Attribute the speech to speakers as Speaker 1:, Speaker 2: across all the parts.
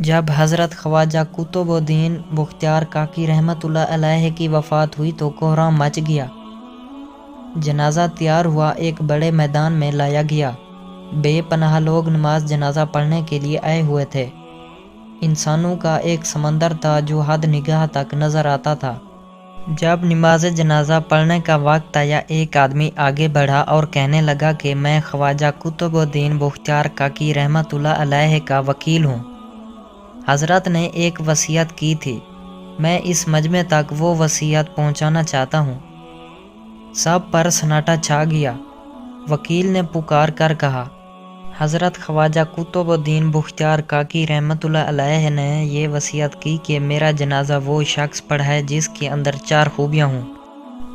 Speaker 1: جب حضرت خواجہ قطب الدین بختیار کاکی رحمۃ اللہ علیہ کی وفات ہوئی تو کوہرام مچ گیا۔ جنازہ تیار ہوا، ایک بڑے میدان میں لایا گیا۔ بے پناہ لوگ نماز جنازہ پڑھنے کے لیے آئے ہوئے تھے۔ انسانوں کا ایک سمندر تھا جو حد نگاہ تک نظر آتا تھا۔ جب نماز جنازہ پڑھنے کا وقت آیا، ایک آدمی آگے بڑھا اور کہنے لگا کہ میں خواجہ قطب الدین بختیار کاکی رحمۃ اللہ علیہ کا وکیل ہوں۔ حضرت نے ایک وصیت کی تھی، میں اس مجمع تک وہ وصیت پہنچانا چاہتا ہوں۔ سب پر سناٹا چھا گیا۔ وکیل نے پکار کر کہا، حضرت خواجہ قطب الدین بختیار کاکی رحمۃ اللہ علیہ نے یہ وصیت کی کہ میرا جنازہ وہ شخص پڑھائے جس کے اندر 4 خوبیاں ہوں۔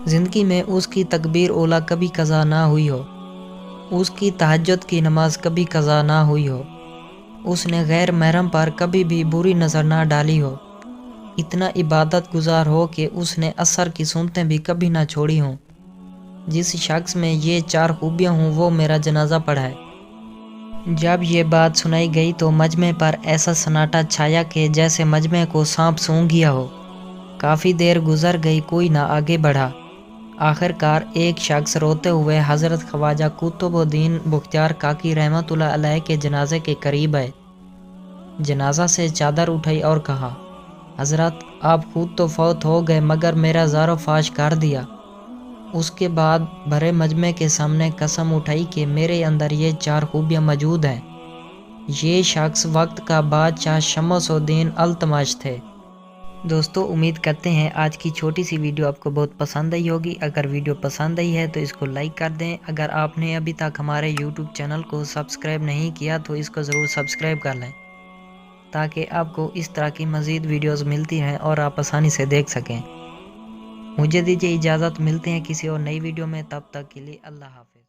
Speaker 1: زندگی میں اس کی تکبیر اولیٰ کبھی قضا نہ ہوئی ہو، اس کی تہجد کی نماز کبھی قضا نہ ہوئی ہو، اس نے غیر محرم پر کبھی بھی بری نظر نہ ڈالی ہو، اتنا عبادت گزار ہو کہ اس نے عصر کی سنتیں بھی کبھی نہ چھوڑی ہوں۔ جس شخص میں یہ 4 خوبیاں ہوں وہ میرا جنازہ پڑھائے۔ جب یہ بات سنائی گئی تو مجمع پر ایسا سناٹا چھایا کہ جیسے مجمع کو سانپ سونگھ گیا ہو۔ کافی دیر گزر گئی، کوئی نہ آگے بڑھا۔ آخرکار ایک شخص روتے ہوئے حضرت خواجہ قطب الدین بختیار کاکی رحمۃ اللہ علیہ کے جنازے کے قریب آئے۔ جنازہ سے چادر اٹھائی اور کہا، حضرت آپ خود تو فوت ہو گئے مگر میرا زار و فاش کر دیا۔ اس کے بعد بھرے مجمع کے سامنے قسم اٹھائی کہ میرے اندر یہ 4 خوبیاں موجود ہیں۔ یہ شخص وقت کا بادشاہ شمس الدین التمش تھے۔ دوستو، امید کرتے ہیں آج کی چھوٹی سی ویڈیو آپ کو بہت پسند آئی ہوگی۔ اگر ویڈیو پسند آئی ہے تو اس کو لائک کر دیں۔ اگر آپ نے ابھی تک ہمارے یوٹیوب چینل کو سبسکرائب نہیں کیا تو اس کو ضرور سبسکرائب کر لیں تاکہ آپ کو اس طرح کی مزید ویڈیوز ملتی رہیں اور آپ آسانی سے دیکھ سکیں۔ مجھے دیجیے اجازت، ملتے ہیں کسی اور نئی ویڈیو میں، تب تک کے لیے اللہ حافظ۔